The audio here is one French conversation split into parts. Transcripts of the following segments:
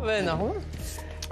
Ouais, non.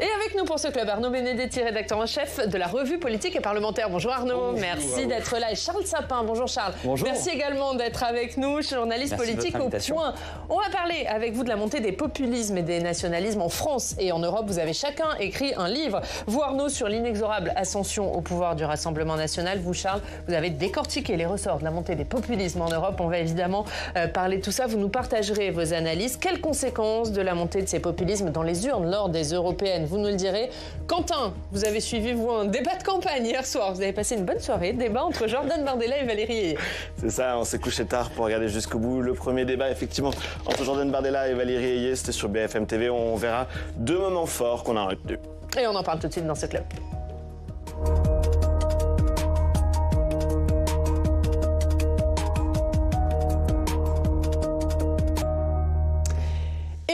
Et avec nous pour ce club, Arnaud Benedetti, rédacteur en chef de la revue politique et parlementaire. Bonjour Arnaud, merci d'être là. Et Charles Sapin, bonjour Charles. Bonjour. Merci également d'être avec nous, journaliste politique au Point. On va parler avec vous de la montée des populismes et des nationalismes en France et en Europe. Vous avez chacun écrit un livre. Vous Arnaud, sur l'inexorable ascension au pouvoir du Rassemblement national. Vous Charles, vous avez décortiqué les ressorts de la montée des populismes en Europe. On va évidemment parler de tout ça. Vous nous partagerez vos analyses. Quelles conséquences de la montée de ces populismes dans les urnes lors des européennes? Vous nous le direz. Quentin, vous avez suivi, vous, un débat de campagne hier soir. Vous avez passé une bonne soirée, débat entre Jordan Bardella et Valérie Ayé. C'est ça, on s'est couché tard pour regarder jusqu'au bout. Le premier débat, effectivement, entre Jordan Bardella et Valérie Ayé, c'était sur BFM TV. On verra deux moments forts qu'on a retenus. Et on en parle tout de suite dans ce club.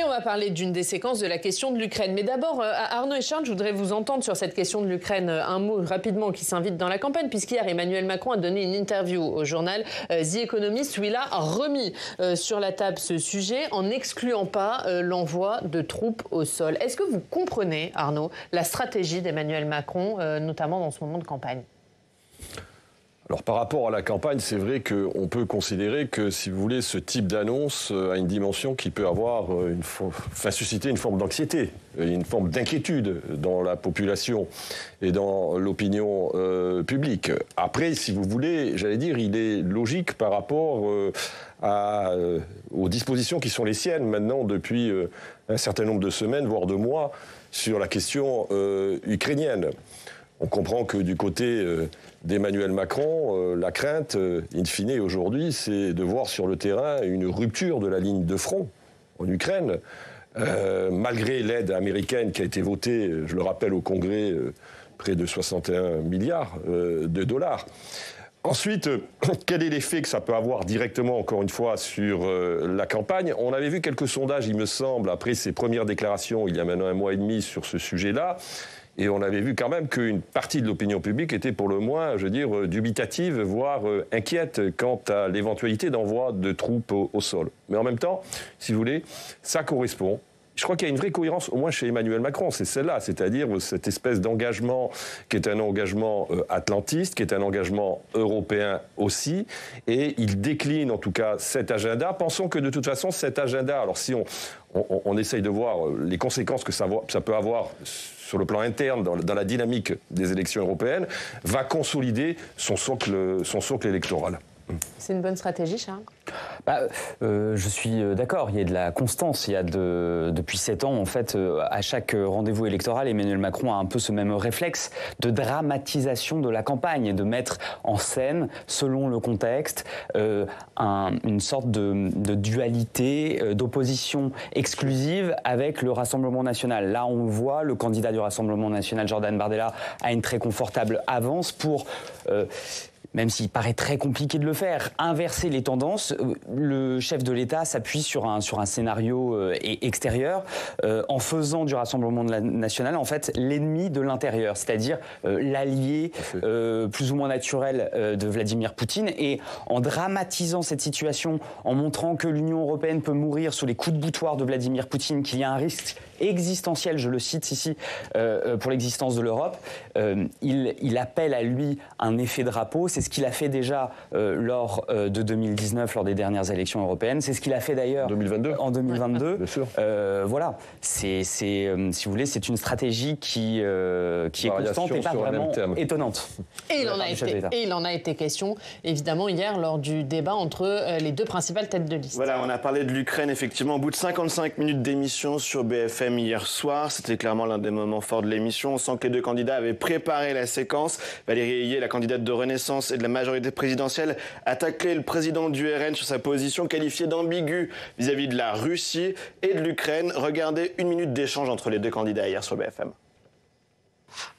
On va parler d'une des séquences de la question de l'Ukraine. Mais d'abord, Arnaud et Charles, je voudrais vous entendre sur cette question de l'Ukraine. Un mot rapidement qui s'invite dans la campagne, puisqu'hier, Emmanuel Macron a donné une interview au journal The Economist où il a remis sur la table ce sujet en n'excluant pas l'envoi de troupes au sol. Est-ce que vous comprenez, Arnaud, la stratégie d'Emmanuel Macron, notamment dans ce moment de campagne ? Alors par rapport à la campagne, c'est vrai qu'on peut considérer que, si vous voulez, ce type d'annonce a une dimension qui peut avoir susciter une forme d'anxiété, une forme d'inquiétude dans la population et dans l'opinion publique. Après, si vous voulez, j'allais dire, il est logique par rapport aux dispositions qui sont les siennes maintenant depuis un certain nombre de semaines, voire de mois, sur la question ukrainienne. On comprend que du côté d'Emmanuel Macron, la crainte, in fine, aujourd'hui, c'est de voir sur le terrain une rupture de la ligne de front en Ukraine, malgré l'aide américaine qui a été votée, je le rappelle, au Congrès, près de 61 milliards de dollars. Ensuite, quel est l'effet que ça peut avoir directement, encore une fois, sur la campagne ? On avait vu quelques sondages, il me semble, après ses premières déclarations, il y a maintenant 1 mois et demi, sur ce sujet-là. Et on avait vu quand même qu'une partie de l'opinion publique était pour le moins, je veux dire, dubitative, voire inquiète quant à l'éventualité d'envoi de troupes au sol. Mais en même temps, si vous voulez, ça correspond. Je crois qu'il y a une vraie cohérence, au moins chez Emmanuel Macron, c'est celle-là, c'est-à-dire cette espèce d'engagement qui est un engagement atlantiste, qui est un engagement européen aussi, et il décline en tout cas cet agenda. Pensons que de toute façon, cet agenda, alors si on essaye de voir les conséquences que ça peut avoir sur le plan interne, dans la dynamique des élections européennes, va consolider son socle électoral. C'est une bonne stratégie, Charles ? Je suis d'accord, il y a de la constance. Depuis 7 ans, en fait, à chaque rendez-vous électoral, Emmanuel Macron a un peu ce même réflexe de dramatisation de la campagne, de mettre en scène, selon le contexte, une sorte de dualité, d'opposition exclusive avec le Rassemblement national. Là, on voit, le candidat du Rassemblement national, Jordan Bardella, a une très confortable avance pour... même s'il paraît très compliqué de le faire, inverser les tendances. Le chef de l'État s'appuie sur un scénario extérieur en faisant du Rassemblement national, en fait, l'ennemi de l'intérieur, c'est-à-dire l'allié plus ou moins naturel de Vladimir Poutine, et en dramatisant cette situation, en montrant que l'Union européenne peut mourir sous les coups de boutoir de Vladimir Poutine, qu'il y a un risque existentiel, je le cite ici, pour l'existence de l'Europe, il appelle à lui un effet drapeau. C'est ce qu'il a fait déjà lors de 2019, lors des dernières élections européennes. C'est ce qu'il a fait d'ailleurs en 2022. Bien sûr. Voilà, si vous voulez, c'est une stratégie qui est constante et pas vraiment étonnante. Et il en a été question, évidemment, hier, lors du débat entre les deux principales têtes de liste. Voilà, on a parlé de l'Ukraine, effectivement, au bout de 55 minutes d'émission sur BFM hier soir. C'était clairement l'un des moments forts de l'émission. On sent que les deux candidats avaient préparé la séquence. Valérie Ayé, la candidate de Renaissance et de la majorité présidentielle, a taclé le président du RN sur sa position qualifiée d'ambiguë vis-à-vis de la Russie et de l'Ukraine. Regardez 1 minute d'échange entre les deux candidats hier sur BFM.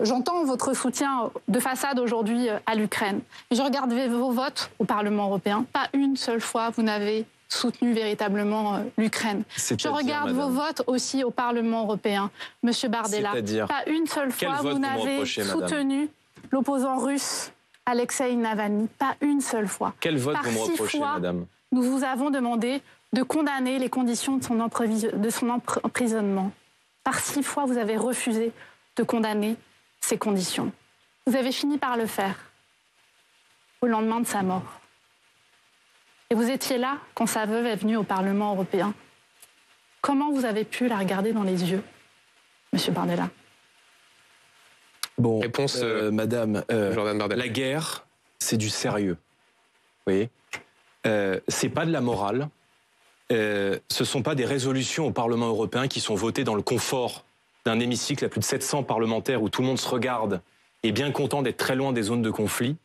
J'entends votre soutien de façade aujourd'hui à l'Ukraine. Je regarde vos votes au Parlement européen. Pas une seule fois vous n'avez soutenu véritablement l'Ukraine. Je regarde vos votes aussi au Parlement européen. Monsieur Bardella, pas une seule fois vous n'avez soutenu l'opposant russe Alexei Navalny. Pas une seule fois. Quel vote vous me reprochez, madame ? Nous vous avons demandé de condamner les conditions de son emprisonnement. Par 6 fois, vous avez refusé de condamner ces conditions. Vous avez fini par le faire au lendemain de sa mort. Et vous étiez là quand sa veuve est venue au Parlement européen. Comment vous avez pu la regarder dans les yeux, Monsieur Bardella? Bon, réponse, Madame, Jordan Bardella. La guerre, c'est du sérieux. Vous voyez, c'est pas de la morale. Ce sont pas des résolutions au Parlement européen qui sont votées dans le confort d'un hémicycle à plus de 700 parlementaires où tout le monde se regarde et est bien content d'être très loin des zones de conflit.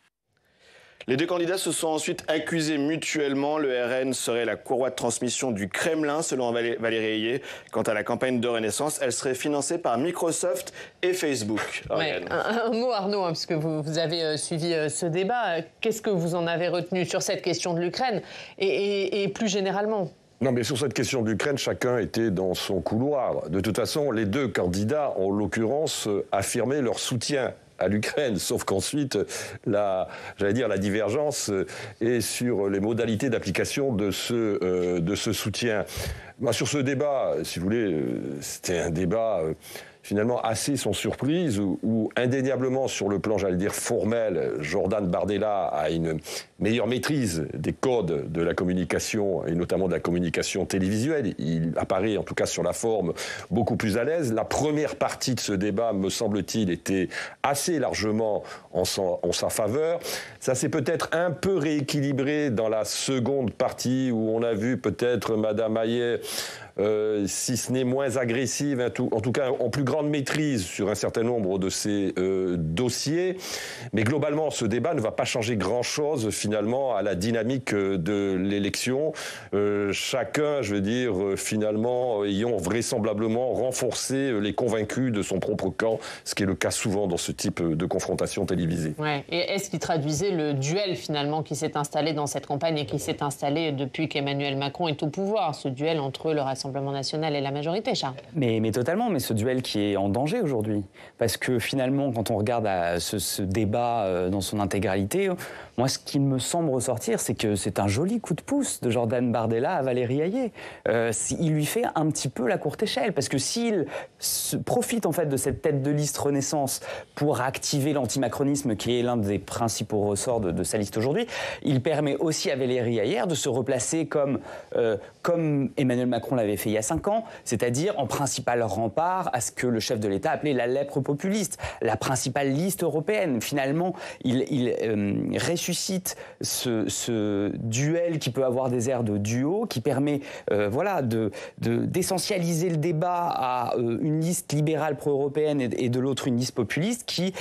Les deux candidats se sont ensuite accusés mutuellement. Le RN serait la courroie de transmission du Kremlin, selon Valérie Ayé. Quant à la campagne de Renaissance, elle serait financée par Microsoft et Facebook. Ouais, un mot, Arnaud, hein, puisque vous avez suivi ce débat. Qu'est-ce que vous en avez retenu sur cette question de l'Ukraine et plus généralement? Non, mais sur cette question d'Ukraine, chacun était dans son couloir. De toute façon, les deux candidats, en l'occurrence, affirmaient leur soutien à l'Ukraine, sauf qu'ensuite, la divergence est sur les modalités d'application de ce soutien. Sur ce débat, si vous voulez, c'était un débat finalement assez sans surprise, où indéniablement sur le plan, j'allais dire, formel, Jordan Bardella a une meilleure maîtrise des codes de la communication, et notamment de la communication télévisuelle. Il apparaît, en tout cas sur la forme, beaucoup plus à l'aise. La première partie de ce débat, me semble-t-il, était assez largement en sa faveur. Ça s'est peut-être un peu rééquilibré dans la seconde partie, où on a vu peut-être Madame Ayé, si ce n'est moins agressive, en tout cas en plus grande maîtrise sur un certain nombre de ces dossiers. Mais globalement, ce débat ne va pas changer grand-chose finalement à la dynamique de l'élection. Chacun, je veux dire, finalement, ayant vraisemblablement renforcé les convaincus de son propre camp, ce qui est le cas souvent dans ce type de confrontation télévisée. Ouais. Et est-ce qu'il traduisait le duel finalement qui s'est installé dans cette campagne et qui s'est installé depuis qu'Emmanuel Macron est au pouvoir, ce duel entre le Rassemblement national et la majorité, Charles? Mais totalement, mais ce duel qui est en danger aujourd'hui. Parce que finalement, quand on regarde ce débat dans son intégralité, moi, ce qui me semble ressortir, c'est que c'est un joli coup de pouce de Jordan Bardella à Valérie Ayé. Il lui fait un petit peu la courte échelle, parce que s'il profite en fait de cette tête de liste Renaissance pour activer l'antimacronisme, qui est l'un des principaux ressorts de sa liste aujourd'hui, il permet aussi à Valérie Ayé de se replacer comme Emmanuel Macron l'avait fait il y a 5 ans, c'est-à-dire en principal rempart à ce que le chef de l'État appelait la lèpre populiste, la principale liste européenne. Finalement, il ressuscite ce duel qui peut avoir des airs de duo, qui permet d'essentialiser le débat à une liste libérale pro-européenne et de l'autre une liste populiste qui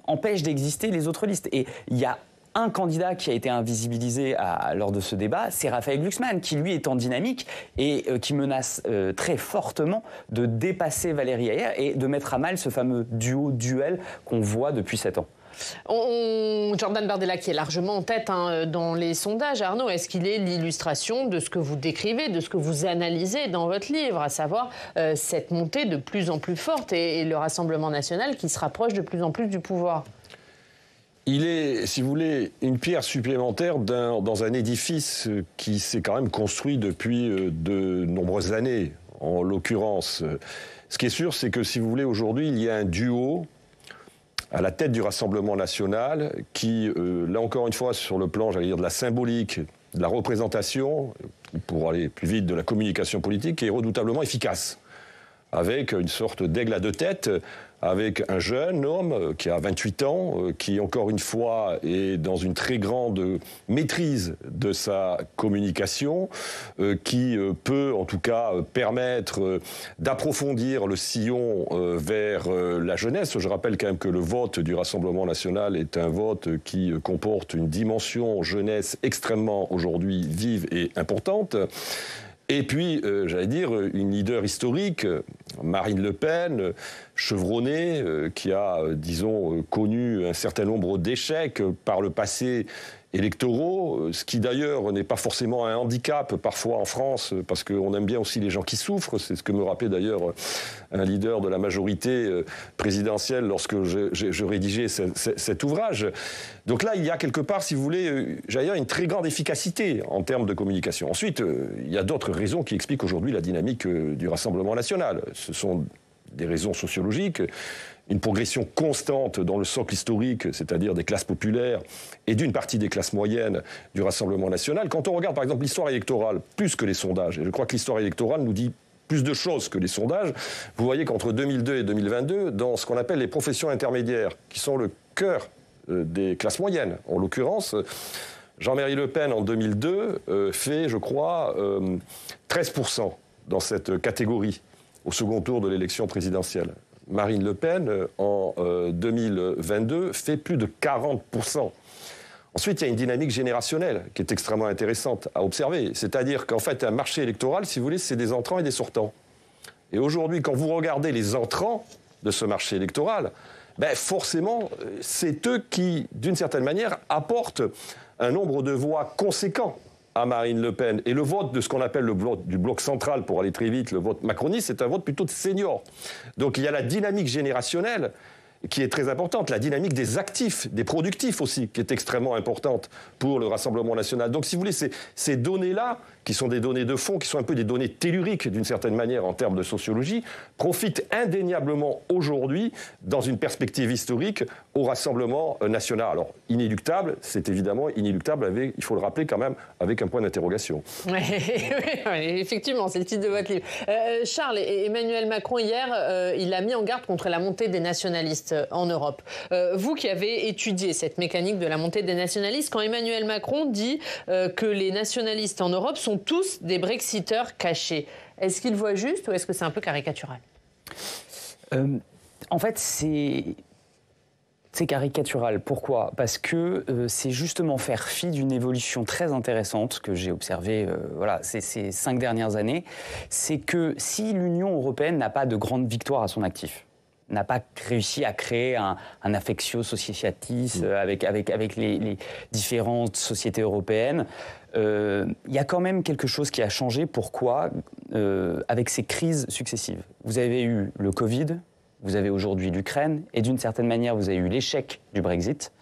empêche d'exister les autres listes. Et il y a un candidat qui a été invisibilisé lors de ce débat, c'est Raphaël Glucksmann, qui lui est en dynamique et qui menace très fortement de dépasser Valérie Ayé et de mettre à mal ce fameux duel qu'on voit depuis 7 ans. Jordan Bardella qui est largement en tête dans les sondages. Arnaud, est-ce qu'il est l'illustration de ce que vous décrivez, de ce que vous analysez dans votre livre, à savoir cette montée de plus en plus forte et le Rassemblement national qui se rapproche de plus en plus du pouvoir? Il est, si vous voulez, une pierre supplémentaire dans un édifice qui s'est quand même construit depuis de nombreuses années, en l'occurrence. Ce qui est sûr, c'est que, si vous voulez, aujourd'hui, il y a un duo à la tête du Rassemblement national qui, là encore une fois, sur le plan, j'allais dire, de la symbolique, de la représentation, pour aller plus vite, de la communication politique, est redoutablement efficace, avec une sorte d'aigle à 2 têtes, avec un jeune homme qui a 28 ans, qui, encore une fois, est dans une très grande maîtrise de sa communication, qui peut, en tout cas, permettre d'approfondir le sillon vers la jeunesse. Je rappelle quand même que le vote du Rassemblement national est un vote qui comporte une dimension jeunesse extrêmement, aujourd'hui, vive et importante. Et puis, j'allais dire, une leader historique, Marine Le Pen, chevronnée, qui a, disons, connu un certain nombre d'échecs par le passé électoraux, ce qui d'ailleurs n'est pas forcément un handicap parfois en France, parce qu'on aime bien aussi les gens qui souffrent. C'est ce que me rappelait d'ailleurs un leader de la majorité présidentielle lorsque je rédigeais cet ouvrage. Donc là, il y a quelque part, si vous voulez, j'allais dire, une très grande efficacité en termes de communication. Ensuite, il y a d'autres raisons qui expliquent aujourd'hui la dynamique du Rassemblement national. Ce sont des raisons sociologiques, une progression constante dans le socle historique, c'est-à-dire des classes populaires et d'une partie des classes moyennes du Rassemblement national. Quand on regarde par exemple l'histoire électorale, plus que les sondages, et je crois que l'histoire électorale nous dit plus de choses que les sondages, vous voyez qu'entre 2002 et 2022, dans ce qu'on appelle les professions intermédiaires, qui sont le cœur des classes moyennes, en l'occurrence, Jean-Marie Le Pen en 2002 fait, je crois, 13% dans cette catégorie au second tour de l'élection présidentielle. Marine Le Pen, en 2022, fait plus de 40%. Ensuite, il y a une dynamique générationnelle qui est extrêmement intéressante à observer. C'est-à-dire qu'en fait, un marché électoral, si vous voulez, c'est des entrants et des sortants. Et aujourd'hui, quand vous regardez les entrants de ce marché électoral, forcément, c'est eux qui, d'une certaine manière, apportent un nombre de voix conséquent à Marine Le Pen. Et le vote de ce qu'on appelle le vote du bloc central, pour aller très vite, le vote macroniste, c'est un vote plutôt de seniors. Donc il y a la dynamique générationnelle qui est très importante, la dynamique des actifs, des productifs aussi, qui est extrêmement importante pour le Rassemblement national. Donc si vous voulez, ces données-là, qui sont des données de fond, qui sont un peu des données telluriques d'une certaine manière en termes de sociologie, profitent indéniablement aujourd'hui, dans une perspective historique, au Rassemblement national. Alors, inéluctable, c'est évidemment inéluctable, avec, il faut le rappeler quand même, avec un point d'interrogation. Oui, effectivement, c'est le titre de votre livre. Charles, Emmanuel Macron, hier, il a mis en garde contre la montée des nationalistes en Europe. Vous qui avez étudié cette mécanique de la montée des nationalistes, quand Emmanuel Macron dit que les nationalistes en Europe sont tous des Brexiteurs cachés. Est-ce qu'il voit juste ou est-ce que c'est un peu caricatural ? En fait, c'est caricatural. Pourquoi ? Parce que c'est justement faire fi d'une évolution très intéressante que j'ai observée ces 5 dernières années. C'est que si l'Union européenne n'a pas de grande victoire à son actif, n'a pas réussi à créer un affectio societatis avec les différentes sociétés européennes, il y a quand même quelque chose qui a changé. Pourquoi ? Avec ces crises successives. Vous avez eu le Covid, vous avez aujourd'hui l'Ukraine, et d'une certaine manière, vous avez eu l'échec du Brexit,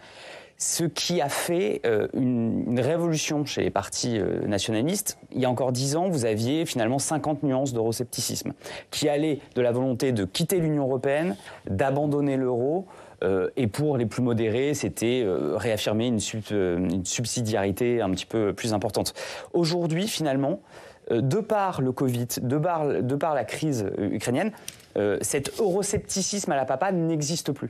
ce qui a fait une révolution chez les partis nationalistes. Il y a encore 10 ans, vous aviez finalement 50 nuances d'euroscepticisme, qui allaient de la volonté de quitter l'Union européenne, d'abandonner l'euro, et pour les plus modérés, c'était réaffirmer une subsidiarité un petit peu plus importante. Aujourd'hui, finalement, de par le Covid, de par la crise ukrainienne, cet euroscepticisme à la papa n'existe plus.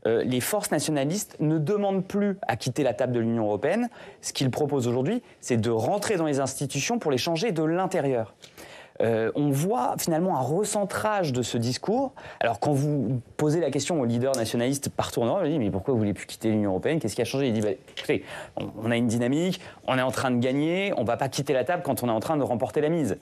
Les forces nationalistes ne demandent plus à quitter la table de l'Union européenne. Ce qu'ils proposent aujourd'hui, c'est de rentrer dans les institutions pour les changer de l'intérieur. On voit finalement un recentrage de ce discours. Alors quand vous posez la question aux leaders nationalistes partout en Europe, ils disent mais pourquoi vous voulez plus quitter l'Union européenne ? Qu'est-ce qui a changé ? Il dit écoutez, on a une dynamique, on est en train de gagner, on ne va pas quitter la table quand on est en train de remporter la mise.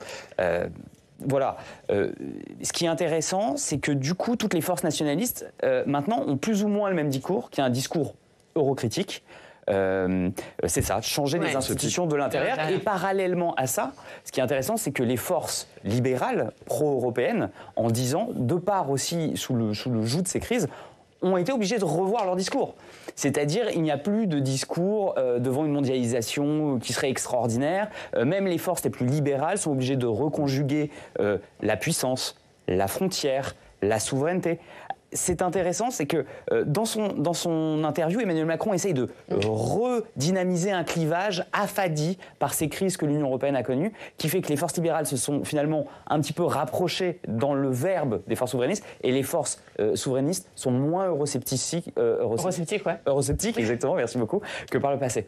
Voilà. Ce qui est intéressant, c'est que du coup, toutes les forces nationalistes, maintenant, ont plus ou moins le même discours, qui est un discours eurocritique. C'est ça, changer les institutions de l'intérieur. Et parallèlement à ça, ce qui est intéressant, c'est que les forces libérales, pro-européennes, en 10 ans, de part aussi sous le joug de ces crises, ont été obligés de revoir leur discours. C'est-à-dire, il n'y a plus de discours devant une mondialisation qui serait extraordinaire. Même les forces les plus libérales sont obligées de reconjuguer la puissance, la frontière, la souveraineté. C'est intéressant, c'est que dans son interview, Emmanuel Macron essaye de redynamiser un clivage affadi par ces crises que l'Union européenne a connues, qui fait que les forces libérales se sont finalement un petit peu rapprochées dans le verbe des forces souverainistes, et les forces souverainistes sont moins eurosceptiques, exactement, merci beaucoup, que par le passé.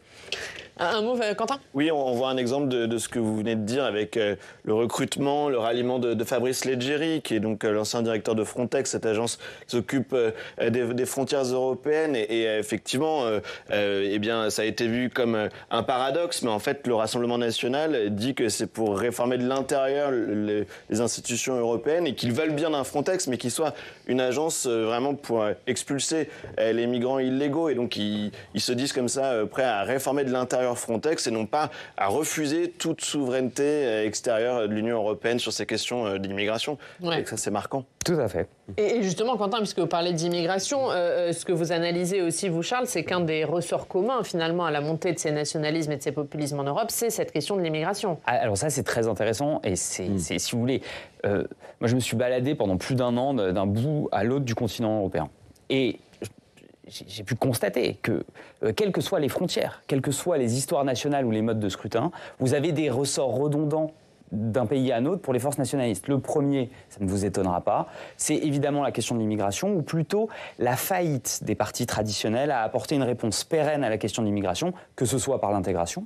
Un mot, Quentin ? Oui, on voit un exemple de ce que vous venez de dire avec le recrutement, le ralliement de Fabrice Leggeri, qui est donc l'ancien directeur de Frontex, cette agence qui s'occupe des frontières européennes. Et effectivement, eh bien, ça a été vu comme un paradoxe, mais en fait, le Rassemblement national dit que c'est pour réformer de l'intérieur les institutions européennes et qu'ils veulent bien d'un Frontex, mais qu'il soit une agence vraiment pour expulser les migrants illégaux. Et donc, ils se disent comme ça, prêts à réformer de l'intérieur Frontex et non pas à refuser toute souveraineté extérieure de l'Union européenne sur ces questions d'immigration. Ouais. Et ça, c'est marquant. Tout à fait. Et justement, Quentin, puisque vous parlez d'immigration, ce que vous analysez aussi, vous, Charles, c'est qu'un des ressorts communs, finalement, à la montée de ces nationalismes et de ces populismes en Europe, c'est cette question de l'immigration. Alors ça, c'est très intéressant et c'est si vous voulez, moi, je me suis baladé pendant plus d'un an d'un bout à l'autre du continent européen. Et j'ai pu constater que, quelles que soient les frontières, quelles que soient les histoires nationales ou les modes de scrutin, vous avez des ressorts redondants d'un pays à un autre pour les forces nationalistes. Le premier, ça ne vous étonnera pas, c'est évidemment la question de l'immigration, ou plutôt la faillite des partis traditionnels à apporter une réponse pérenne à la question de l'immigration, que ce soit par l'intégration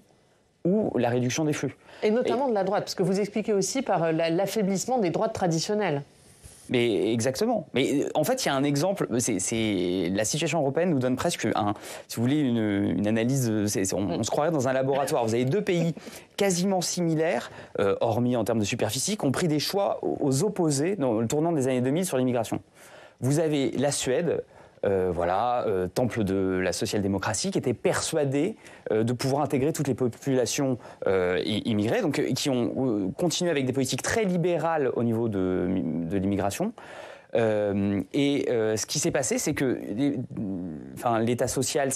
ou la réduction des flux. Et notamment de la droite, parce que vous expliquez aussi par l'affaiblissement des droites traditionnelles. Mais exactement. Mais en fait, il y a un exemple. La situation européenne nous donne presque, si vous voulez, une analyse. On se croirait dans un laboratoire. Vous avez deux pays quasiment similaires, hormis en termes de superficie, qui ont pris des choix aux opposés dans le tournant des années 2000 sur l'immigration. Vous avez la Suède. Temple de la social-démocratie, qui était persuadé de pouvoir intégrer toutes les populations immigrées, donc qui ont continué avec des politiques très libérales au niveau de l'immigration. Ce qui s'est passé, c'est que l'État social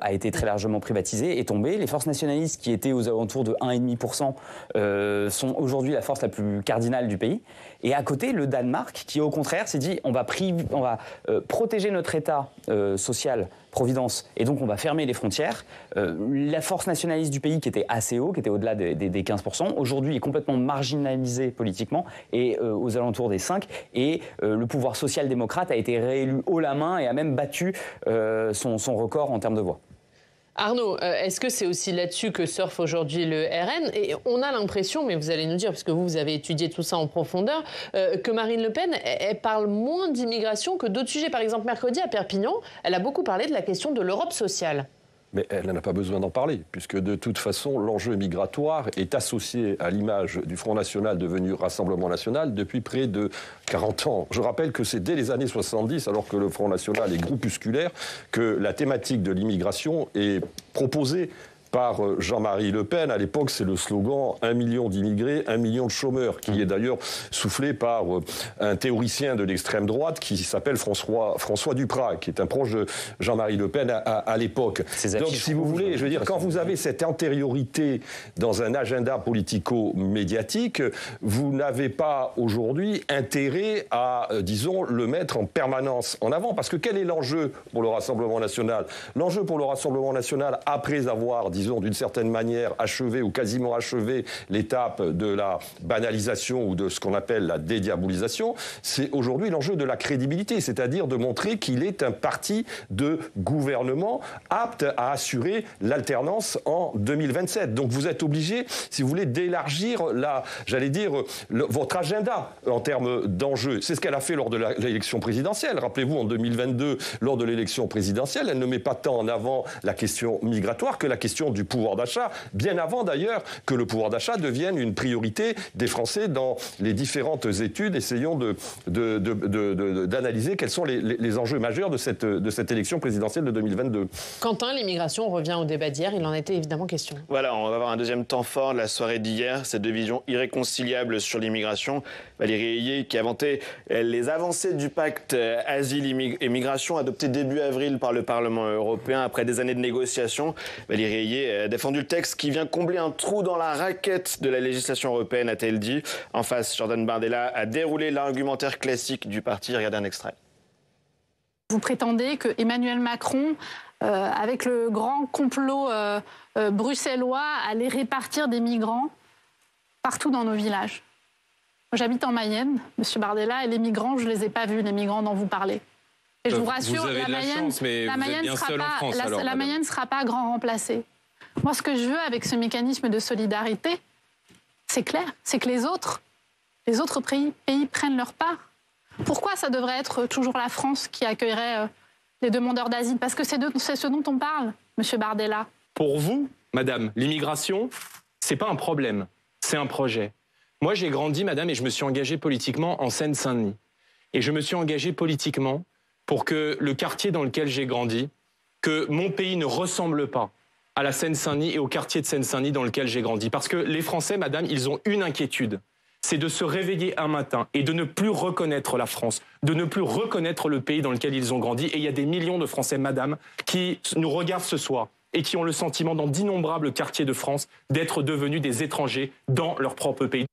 a été très largement privatisé, est tombé. Les forces nationalistes, qui étaient aux alentours de 1,5%, sont aujourd'hui la force la plus cardinale du pays. Et à côté, le Danemark, qui au contraire s'est dit on va protéger notre État social, Providence, et donc on va fermer les frontières. La force nationaliste du pays, qui était assez haut, qui était au-delà des 15%, aujourd'hui est complètement marginalisée politiquement, et aux alentours des 5%. Et le pouvoir social-démocrate a été réélu haut la main et a même battu son record en termes de voix. Arnaud, est-ce que c'est aussi là-dessus que surfe aujourd'hui le RN ? Et on a l'impression, mais vous allez nous dire, parce que vous avez étudié tout ça en profondeur, que Marine Le Pen, elle parle moins d'immigration que d'autres sujets. Par exemple, mercredi à Perpignan, elle a beaucoup parlé de la question de l'Europe sociale. Mais elle n'en a pas besoin d'en parler, puisque de toute façon, l'enjeu migratoire est associé à l'image du Front National devenu Rassemblement National depuis près de 40 ans. Je rappelle que c'est dès les années 70, alors que le Front National est groupusculaire, que la thématique de l'immigration est proposée par Jean-Marie Le Pen. À l'époque, c'est le slogan « 1 million d'immigrés, 1 million de chômeurs », qui est d'ailleurs soufflé par un théoricien de l'extrême droite qui s'appelle François Duprat, qui est un proche de Jean-Marie Le Pen à l'époque. Donc, si vous voulez, je veux dire, quand vous avez cette antériorité dans un agenda politico-médiatique, vous n'avez pas aujourd'hui intérêt à, disons, le mettre en permanence en avant. Parce que quel est l'enjeu pour le Rassemblement national ? L'enjeu pour le Rassemblement national, après avoir, disons, d'une certaine manière achevé ou quasiment achevé l'étape de la banalisation ou de ce qu'on appelle la dédiabolisation, c'est aujourd'hui l'enjeu de la crédibilité, c'est-à-dire de montrer qu'il est un parti de gouvernement apte à assurer l'alternance en 2027. Donc vous êtes obligé, si vous voulez, d'élargir votre agenda en termes d'enjeux. C'est ce qu'elle a fait lors de l'élection présidentielle. Rappelez-vous, en 2022, lors de l'élection présidentielle, elle ne met pas tant en avant la question migratoire que la question du pouvoir d'achat, bien avant d'ailleurs que le pouvoir d'achat devienne une priorité des Français dans les différentes études. Essayons d'analyser quels sont les enjeux majeurs de cette élection présidentielle de 2022. Quentin, l'immigration, on revient au débat d'hier, il en était évidemment question. Voilà, on va avoir un deuxième temps fort de la soirée d'hier, cette division irréconciliable sur l'immigration. Valérie Ayé qui a vanté les avancées du pacte asile et migration adopté début avril par le Parlement européen après des années de négociations. Valérie Ayé a défendu le texte qui vient combler un trou dans la raquette de la législation européenne, a-t-elle dit. En face, Jordan Bardella a déroulé l'argumentaire classique du parti. Regardez un extrait. Vous prétendez que Emmanuel Macron, avec le grand complot bruxellois, allait répartir des migrants partout dans nos villages. Moi, j'habite en Mayenne, Monsieur Bardella, et les migrants, je ne les ai pas vus, les migrants dont vous parlez. Et je vous rassure, la Mayenne ne sera pas grand remplacée. Moi, ce que je veux avec ce mécanisme de solidarité, c'est clair, c'est que les autres pays prennent leur part. Pourquoi ça devrait être toujours la France qui accueillerait les demandeurs d'asile? Parce que c'est ce dont on parle, Monsieur Bardella. Pour vous, madame, l'immigration, c'est pas un problème, c'est un projet. Moi, j'ai grandi, madame, et je me suis engagé politiquement en Seine-Saint-Denis. Et je me suis engagé politiquement pour que le quartier dans lequel j'ai grandi, que mon pays ne ressemble pas à la Seine-Saint-Denis et au quartier de Seine-Saint-Denis dans lequel j'ai grandi. Parce que les Français, madame, ils ont une inquiétude. C'est de se réveiller un matin et de ne plus reconnaître la France, de ne plus reconnaître le pays dans lequel ils ont grandi. Et il y a des millions de Français, madame, qui nous regardent ce soir et qui ont le sentiment, dans d'innombrables quartiers de France, d'être devenus des étrangers dans leur propre pays.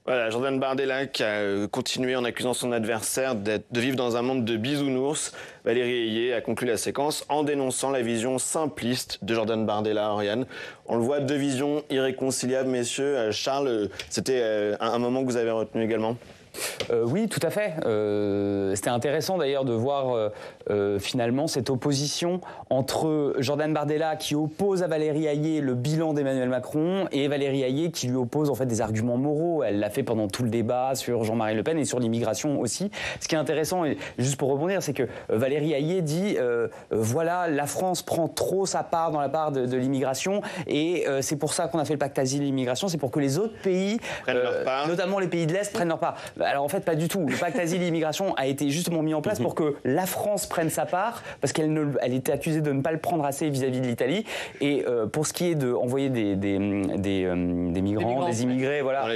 Voilà, Jordan Bardella qui a continué en accusant son adversaire de vivre dans un monde de bisounours. Valérie Ayé a conclu la séquence en dénonçant la vision simpliste de Jordan Bardella, Oriane. On le voit, deux visions irréconciliables, messieurs. Charles, c'était un moment que vous avez retenu également? Oui, tout à fait. C'était intéressant d'ailleurs de voir finalement cette opposition entre Jordan Bardella qui oppose à Valérie Ayé le bilan d'Emmanuel Macron et Valérie Ayé qui lui oppose en fait des arguments moraux. Elle l'a fait pendant tout le débat sur Jean-Marie Le Pen et sur l'immigration aussi. Ce qui est intéressant, et juste pour rebondir, c'est que Valérie Ayé dit voilà, la France prend trop sa part dans la part de l'immigration et c'est pour ça qu'on a fait le pacte asile-immigration, c'est pour que les autres pays, notamment les pays de l'Est, prennent leur part. Alors en fait, pas du tout. Le pacte asile et immigration a été justement mis en place pour que la France prenne sa part, parce qu'elle était accusée de ne pas le prendre assez vis-à-vis de l'Italie. Et pour ce qui est d'envoyer des migrants, des immigrés, voilà,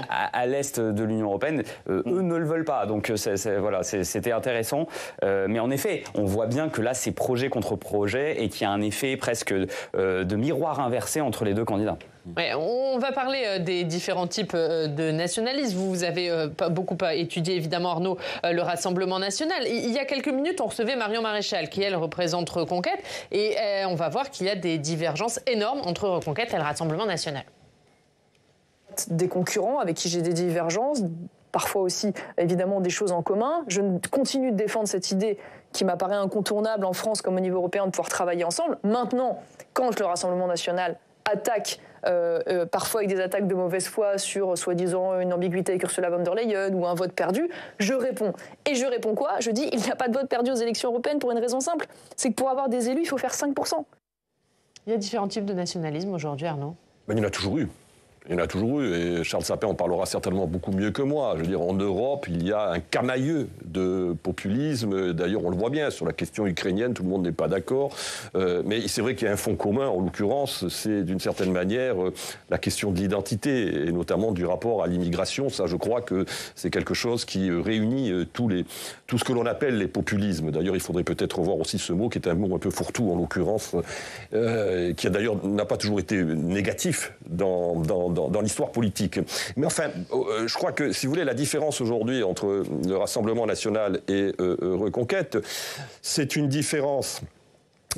à l'est de l'Union européenne, eux ne le veulent pas. Donc voilà, c'était intéressant. Mais en effet, on voit bien que là, c'est projet contre projet et qu'il y a un effet presque de miroir inversé entre les deux candidats. Ouais, on va parler des différents types de nationalisme. Vous avez beaucoup étudié, évidemment, Arnaud, le Rassemblement national. Il y a quelques minutes, on recevait Marion Maréchal, qui, elle, représente Reconquête. Et on va voir qu'il y a des divergences énormes entre Reconquête et le Rassemblement national. Des concurrents avec qui j'ai des divergences, parfois aussi, évidemment, des choses en commun. Je continue de défendre cette idée qui m'apparaît incontournable en France comme au niveau européen de pouvoir travailler ensemble. Maintenant, quand le Rassemblement national attaque parfois avec des attaques de mauvaise foi sur soi-disant une ambiguïté avec Ursula von der Leyen ou un vote perdu, je réponds. Et je réponds quoi? Je dis il n'y a pas de vote perdu aux élections européennes pour une raison simple, c'est que pour avoir des élus, il faut faire 5%. Il y a différents types de nationalisme aujourd'hui, Arnaud? Il y en a toujours eu. Il y en a toujours eu, et Charles Sapin en parlera certainement beaucoup mieux que moi. Je veux dire, en Europe, il y a un camailleux de populisme. D'ailleurs, on le voit bien, sur la question ukrainienne, tout le monde n'est pas d'accord. Mais c'est vrai qu'il y a un fond commun, en l'occurrence, c'est d'une certaine manière la question de l'identité, et notamment du rapport à l'immigration. Ça, je crois que c'est quelque chose qui réunit tout ce que l'on appelle les populismes. D'ailleurs, il faudrait peut-être revoir aussi ce mot, qui est un mot un peu fourre-tout, en l'occurrence, qui d'ailleurs n'a pas toujours été négatif dans l'histoire politique. Mais enfin, je crois que, si vous voulez, la différence aujourd'hui entre le Rassemblement national et Reconquête, c'est une différence,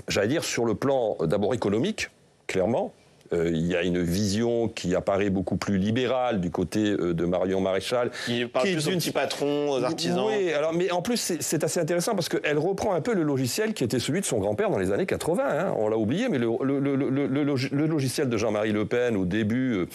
j'allais dire, sur le plan d'abord économique, clairement. Il y a une vision qui apparaît beaucoup plus libérale du côté de Marion Maréchal. Il parle plus aux petits patrons, aux artisans. Oui, alors, mais en plus, c'est assez intéressant parce qu'elle reprend un peu le logiciel qui était celui de son grand-père dans les années 80. Hein. On l'a oublié, mais le logiciel de Jean-Marie Le Pen au début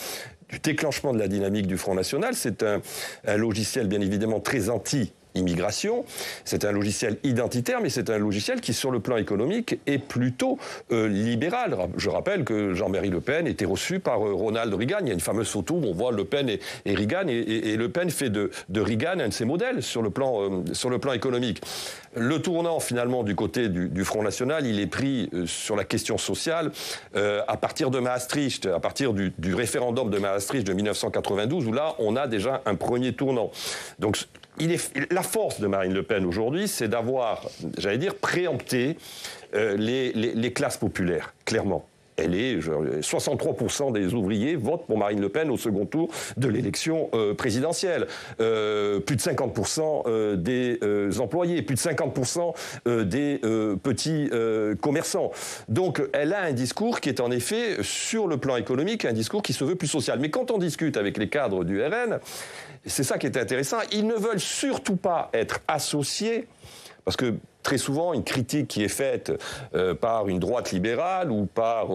du déclenchement de la dynamique du Front National, c'est un logiciel bien évidemment très anti-immigration. C'est un logiciel identitaire, mais c'est un logiciel qui, sur le plan économique, est plutôt libéral. Je rappelle que Jean-Marie Le Pen était reçu par Ronald Reagan. Il y a une fameuse photo où on voit Le Pen et Reagan, et Le Pen fait de Reagan un de ses modèles sur le plan économique. Le tournant, finalement, du côté du Front National, il est pris sur la question sociale à partir de Maastricht, à partir du référendum de Maastricht de 1992, où là, on a déjà un premier tournant. Donc, la force de Marine Le Pen aujourd'hui, c'est d'avoir, j'allais dire, préempté les classes populaires, clairement. 63% des ouvriers votent pour Marine Le Pen au second tour de l'élection présidentielle. Plus de 50% des employés, plus de 50% des petits commerçants. Donc elle a un discours qui est en effet, sur le plan économique, un discours qui se veut plus social. Mais quand on discute avec les cadres du RN, c'est ça qui est intéressant, ils ne veulent surtout pas être associés, parce que très souvent, une critique qui est faite par une droite libérale ou par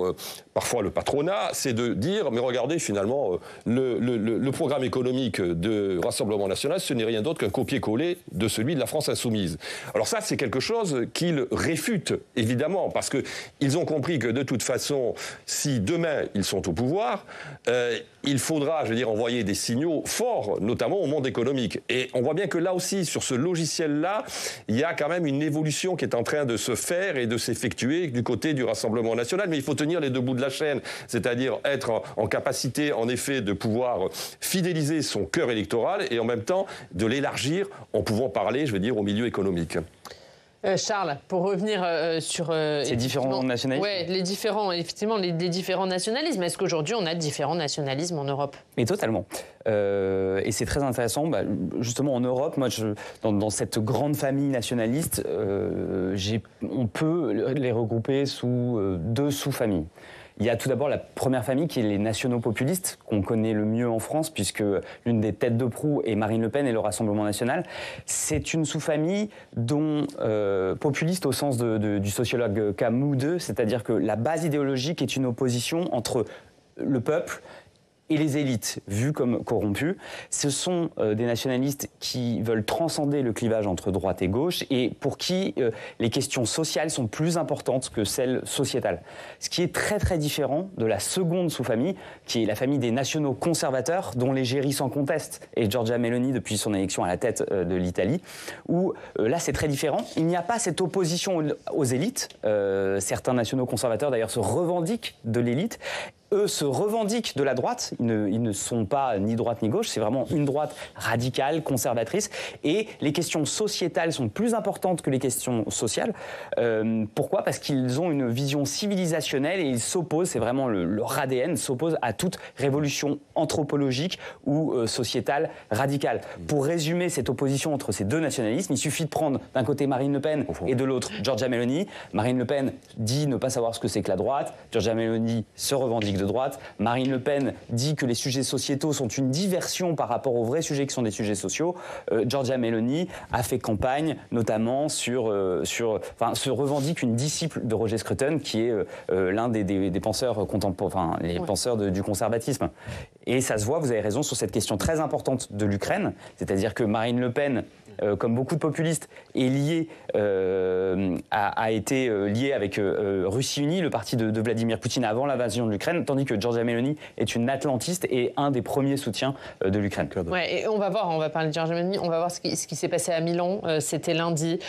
parfois le patronat, c'est de dire, mais regardez, finalement, le programme économique de Rassemblement national, ce n'est rien d'autre qu'un copier-coller de celui de la France insoumise. Alors ça, c'est quelque chose qu'ils réfutent, évidemment, parce qu'ils ont compris que de toute façon, si demain ils sont au pouvoir, il faudra, je veux dire, envoyer des signaux forts, notamment au monde économique. Et on voit bien que là aussi, sur ce logiciel-là, il y a quand même une évolution qui est en train de se faire et de s'effectuer du côté du Rassemblement national. Mais il faut tenir les deux bouts de la chaîne, c'est-à-dire être en capacité, en effet, de pouvoir fidéliser son cœur électoral et en même temps de l'élargir en pouvant parler, je veux dire, au milieu économique. Charles, pour revenir sur ces différents nationalismes. Oui, les différents nationalismes. Est-ce qu'aujourd'hui on a différents nationalismes en Europe? Mais totalement. Et c'est très intéressant. Justement, en Europe, moi, dans cette grande famille nationaliste, on peut les regrouper sous deux sous-familles. Il y a tout d'abord la première famille qui est les nationaux populistes, qu'on connaît le mieux en France, puisque l'une des têtes de proue est Marine Le Pen et le Rassemblement national. C'est une sous-famille dont, populiste au sens du sociologue Camus II, c'est-à-dire que la base idéologique est une opposition entre le peuple et les élites, vues comme corrompues. Ce sont des nationalistes qui veulent transcender le clivage entre droite et gauche et pour qui les questions sociales sont plus importantes que celles sociétales. Ce qui est très très différent de la seconde sous-famille, qui est la famille des nationaux conservateurs, dont l'égérie sans conteste est Giorgia Meloni depuis son élection à la tête de l'Italie, où là c'est très différent. Il n'y a pas cette opposition aux élites. Certains nationaux conservateurs d'ailleurs se revendiquent de l'élite. Eux se revendiquent de la droite, ils ne sont pas ni droite ni gauche, c'est vraiment une droite radicale, conservatrice, et les questions sociétales sont plus importantes que les questions sociales. Pourquoi ? Parce qu'ils ont une vision civilisationnelle et ils s'opposent, c'est vraiment leur ADN, s'opposent à toute révolution anthropologique ou sociétale radicale. Pour résumer cette opposition entre ces deux nationalismes, il suffit de prendre d'un côté Marine Le Pen et de l'autre Giorgia Meloni. Marine Le Pen dit ne pas savoir ce que c'est que la droite, Giorgia Meloni se revendique de droite. Marine Le Pen dit que les sujets sociétaux sont une diversion par rapport aux vrais sujets qui sont des sujets sociaux. Giorgia Meloni a fait campagne notamment se revendique une disciple de Roger Scruton qui est l'un des penseurs contemporains, les penseurs du conservatisme. Et ça se voit, vous avez raison, sur cette question très importante de l'Ukraine, c'est-à-dire que Marine Le Pen, comme beaucoup de populistes, est liée, a été liée avec Russie Unie, le parti de Vladimir Poutine avant l'invasion de l'Ukraine, tandis que Giorgia Meloni est une atlantiste et un des premiers soutiens de l'Ukraine. Ouais, et on va parler de Giorgia Meloni, on va voir ce qui s'est passé à Milan. C'était lundi,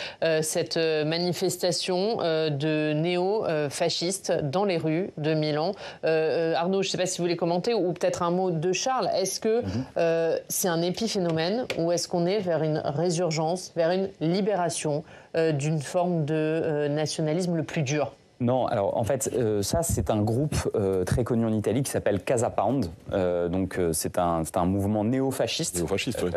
cette manifestation de néo-fascistes dans les rues de Milan. Arnaud, je ne sais pas si vous voulez commenter, ou peut-être un mot de Charles. Est-ce que c'est un épiphénomène ou est-ce qu'on est vers une résurgence, vers une libération d'une forme de nationalisme le plus dur? Non, alors en fait, ça c'est un groupe très connu en Italie qui s'appelle Casa Pound. Donc c'est un mouvement néo-fasciste. Néo-fasciste, oui.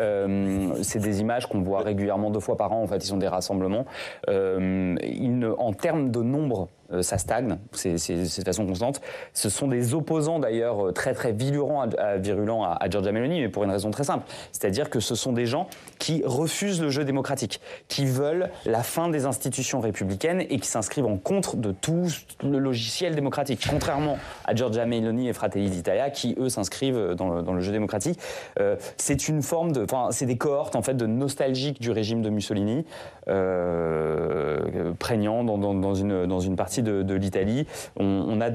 C'est des images qu'on voit régulièrement 2 fois par an. En fait, ils sont des rassemblements. En termes de nombre, ça stagne, c'est de façon constante. Ce sont des opposants d'ailleurs très très virulents à Giorgia Meloni, mais pour une raison très simple. C'est-à-dire que ce sont des gens qui refusent le jeu démocratique, qui veulent la fin des institutions républicaines et qui s'inscrivent en contre de tout le logiciel démocratique. Contrairement à Giorgia Meloni et Fratelli d'Italia, qui eux s'inscrivent dans le jeu démocratique. C'est une forme c'est des cohortes en fait de nostalgiques du régime de Mussolini, prégnant dans une partie de l'Italie. On a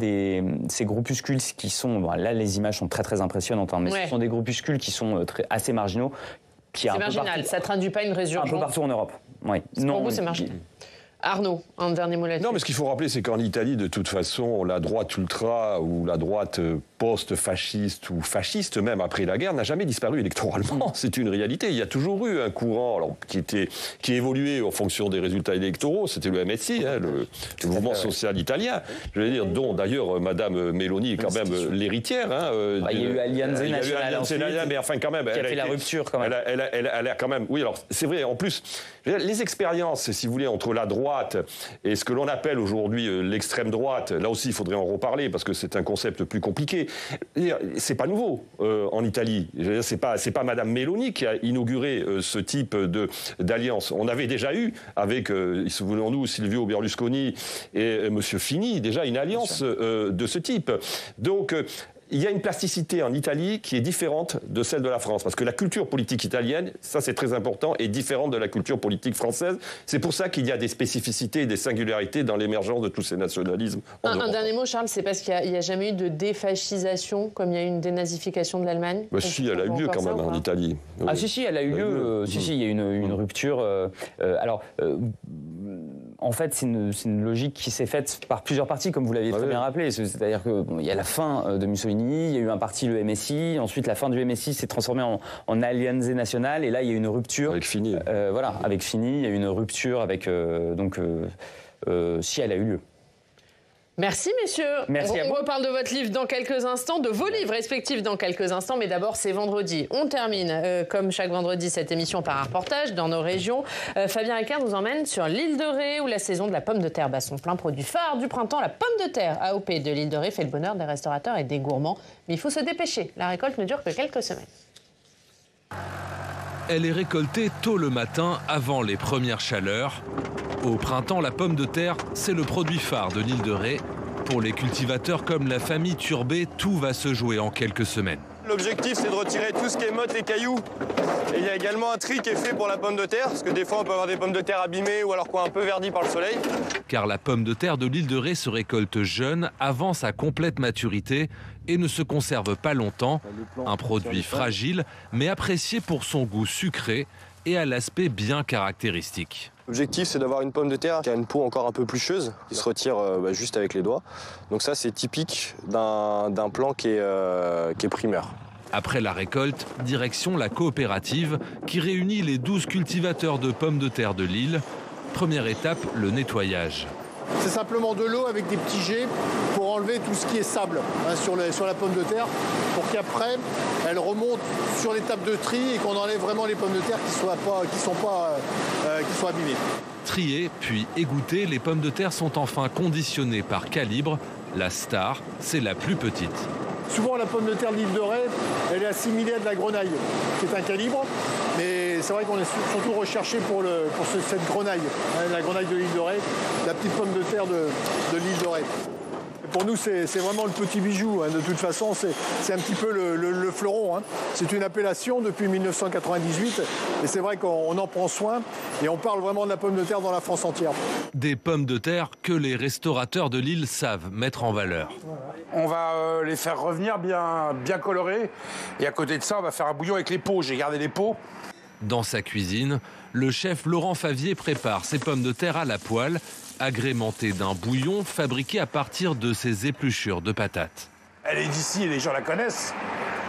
ces groupuscules qui sont... là, les images sont très, très impressionnantes, mais ce sont des groupuscules qui sont assez marginaux. C'est marginal, ça ne traduit pas une résurgence. Un peu partout en Europe. Oui. Pour vous, c'est marginal. Arnaud, un dernier mot là-dessus. Non, mais ce qu'il faut rappeler, c'est qu'en Italie, de toute façon, la droite ultra ou la droite post-fasciste ou fasciste, même après la guerre, n'a jamais disparu électoralement. C'est une réalité. Il y a toujours eu un courant qui évoluait en fonction des résultats électoraux. C'était le MSI, le mouvement social italien. Je veux dire, dont d'ailleurs Madame Meloni est quand même l'héritière. Il y a eu Allianz Nationale, mais enfin quand même, qui a fait la rupture quand même. Elle a quand même. Oui, alors c'est vrai. En plus, les expériences, si vous voulez, entre la droite et ce que l'on appelle aujourd'hui l'extrême droite, là aussi il faudrait en reparler parce que c'est un concept plus compliqué. voulez, c'est pas nouveau en Italie. C'est pas Madame Meloni qui a inauguré ce type d'alliance. On avait déjà eu avec, souvenons-nous, Silvio Berlusconi et Monsieur Fini, déjà une alliance de ce type. Donc, il y a une plasticité en Italie qui est différente de celle de la France. Parce que la culture politique italienne, ça c'est très important, est différente de la culture politique française. C'est pour ça qu'il y a des spécificités et des singularités dans l'émergence de tous ces nationalismes. Un dernier mot, Charles, c'est parce qu'il n'y a jamais eu de défascisation, comme il y a eu une dénazification de l'Allemagne. Si, elle a eu lieu quand même en Italie. Oui. Ah si, elle a eu lieu. Si, il y a une rupture. En fait, c'est une logique qui s'est faite par plusieurs partis, comme vous l'aviez très bien rappelé. C'est-à-dire qu'il y a la fin de Mussolini, il y a eu un parti, le MSI, ensuite la fin du MSI s'est transformée en Alleanza Nazionale, et là il y a eu une rupture. Avec Fini. Avec Fini, il y a eu une rupture avec... si elle a eu lieu. Merci, messieurs. Merci on reparle de votre livre dans quelques instants, de vos livres respectifs dans quelques instants, mais d'abord, c'est vendredi. On termine, comme chaque vendredi, cette émission par un reportage dans nos régions. Fabien Ricard nous emmène sur l'île de Ré, où la saison de la pomme de terre bat son plein. Produit phare du printemps, la pomme de terre AOP de l'île de Ré fait le bonheur des restaurateurs et des gourmands. Mais il faut se dépêcher, la récolte ne dure que quelques semaines. Elle est récoltée tôt le matin, avant les premières chaleurs. Au printemps, la pomme de terre, c'est le produit phare de l'île de Ré. Pour les cultivateurs comme la famille Turbet, tout va se jouer en quelques semaines. L'objectif, c'est de retirer tout ce qui est motte, les cailloux. Et il y a également un tri qui est fait pour la pomme de terre, parce que des fois, on peut avoir des pommes de terre abîmées ou alors un peu verdies par le soleil. Car la pomme de terre de l'île de Ré se récolte jeune, avant sa complète maturité, et ne se conserve pas longtemps. Un produit fragile, mais apprécié pour son goût sucré et à l'aspect bien caractéristique. L'objectif, c'est d'avoir une pomme de terre qui a une peau encore un peu plucheuse, qui se retire juste avec les doigts. Donc ça, c'est typique d'un plant qui est primeur. Après la récolte, direction la coopérative qui réunit les 12 cultivateurs de pommes de terre de l'île. Première étape, le nettoyage. C'est simplement de l'eau avec des petits jets pour enlever tout ce qui est sable sur la pomme de terre, pour qu'après, elle remonte sur l'étape de tri et qu'on enlève vraiment les pommes de terre qui sont abîmées. Triées, puis égouttées, les pommes de terre sont enfin conditionnées par calibre. La star, c'est la plus petite. Souvent, la pomme de terre de l'île de Ré, elle est assimilée à de la grenaille, qui est un calibre. Mais c'est vrai qu'on est surtout recherché pour cette grenaille, la grenaille de l'île de Ré, la petite pomme de terre de l'île de Ré. Et pour nous, c'est vraiment le petit bijou. De toute façon, c'est un petit peu le fleuron. C'est une appellation depuis 1998. Et c'est vrai qu'on en prend soin. Et on parle vraiment de la pomme de terre dans la France entière. Des pommes de terre que les restaurateurs de l'île savent mettre en valeur. On va les faire revenir bien colorés. Et à côté de ça, on va faire un bouillon avec les peaux. J'ai gardé les peaux. Dans sa cuisine, le chef Laurent Favier prépare ses pommes de terre à la poêle, agrémentées d'un bouillon fabriqué à partir de ses épluchures de patates. Elle est d'ici et les gens la connaissent.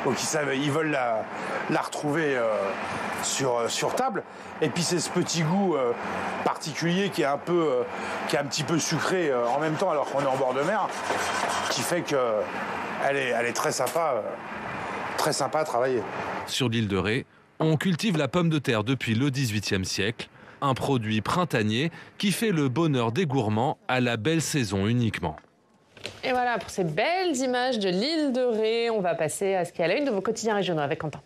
Donc ils veulent la retrouver sur table. Et puis c'est ce petit goût particulier qui est un petit peu sucré en même temps alors qu'on est en bord de mer, qui fait qu'elle est très sympa à travailler. Sur l'île de Ré, on cultive la pomme de terre depuis le XVIIIe siècle, un produit printanier qui fait le bonheur des gourmands à la belle saison uniquement. Et voilà, pour ces belles images de l'île de Ré, on va passer à ce qui est à la une de vos quotidiens régionaux avec Quentin.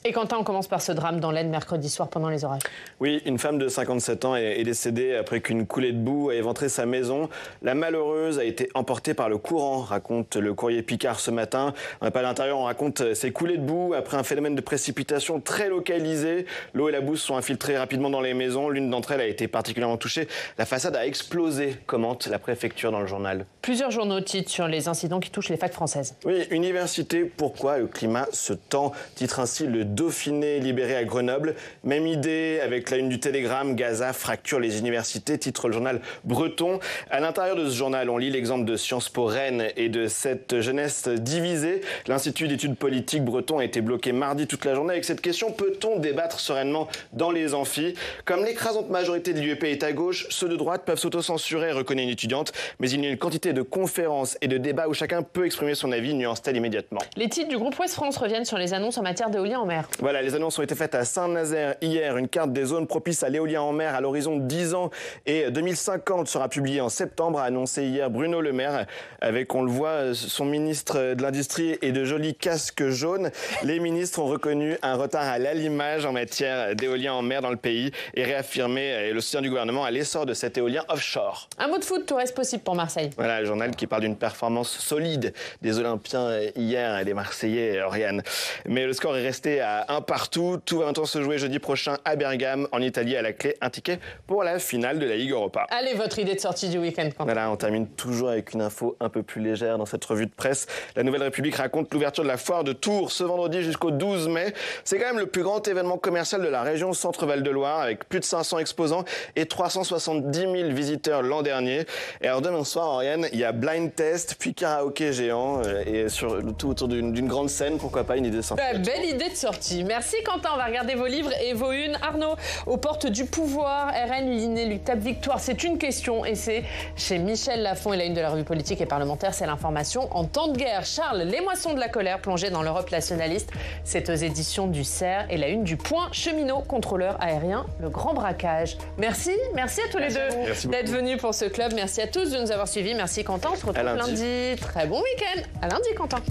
Et Quentin, on commence par ce drame dans l'Aisne mercredi soir pendant les orages. Oui, une femme de 57 ans est décédée après qu'une coulée de boue ait éventré sa maison. La malheureuse a été emportée par le courant, raconte le courrier Picard ce matin. On pas à l'intérieur, on raconte ces coulées de boue après un phénomène de précipitation très localisé. L'eau et la boue se sont infiltrées rapidement dans les maisons. L'une d'entre elles a été particulièrement touchée. La façade a explosé, commente la préfecture dans le journal. Plusieurs journaux titrent sur les incidents qui touchent les facs françaises. Oui, université, pourquoi le climat se tend, titre ainsi le Dauphiné libéré à Grenoble. Même idée avec la une du Télégramme, Gaza fracture les universités, titre le journal breton. À l'intérieur de ce journal, on lit l'exemple de Sciences Po Rennes et de cette jeunesse divisée. L'Institut d'études politiques breton a été bloqué mardi toute la journée avec cette question: peut-on débattre sereinement dans les amphis? Comme l'écrasante majorité de l'UEP est à gauche, ceux de droite peuvent s'autocensurer, reconnaît une étudiante. Mais il y a une quantité de conférences et de débats où chacun peut exprimer son avis, nuance-t-elle immédiatement. Les titres du groupe Ouest France reviennent sur les annonces en matière d'éolien en mer. Voilà, les annonces ont été faites à Saint-Nazaire hier. Une carte des zones propices à l'éolien en mer à l'horizon de 10 ans et 2050 sera publiée en septembre, a annoncé hier Bruno Le Maire, avec, on le voit, son ministre de l'Industrie et de jolis casques jaunes. Les ministres ont reconnu un retard à l'allumage en matière d'éolien en mer dans le pays et réaffirmé le soutien du gouvernement à l'essor de cet éolien offshore. Un mot de foot, tout reste possible pour Marseille. Voilà, le journal qui parle d'une performance solide des Olympiens hier et des Marseillais, Oriane. Mais le score est resté à 1 partout. Tout va maintenant se jouer jeudi prochain à Bergame, en Italie, à la clé un ticket pour la finale de la Ligue Europa. Allez, votre idée de sortie du week-end, Quentin. Voilà, on termine toujours avec une info un peu plus légère dans cette revue de presse. La Nouvelle République raconte l'ouverture de la foire de Tours ce vendredi jusqu'au 12 mai. C'est quand même le plus grand événement commercial de la région Centre-Val de Loire, avec plus de 500 exposants et 370 000 visiteurs l'an dernier. Et alors demain soir, Oriane, il y a blind test, puis karaoké géant, et sur le tout autour d'une grande scène, pourquoi pas une idée de sortie. Belle idée de sortie. Merci Quentin, on va regarder vos livres et vos unes. Arnaud, aux portes du pouvoir, RN, l'inéluctable victoire, c'est une question et c'est chez Michel Lafon et la une de la revue politique et parlementaire, c'est l'information en temps de guerre. Charles, les moissons de la colère plongées dans l'Europe nationaliste, c'est aux éditions du CERF et la une du Point cheminot, contrôleur aérien, le grand braquage. Merci à tous les deux d'être venus pour ce club. Merci à tous de nous avoir suivis. Merci Quentin, on se retrouve lundi. Très bon week-end. À lundi Quentin.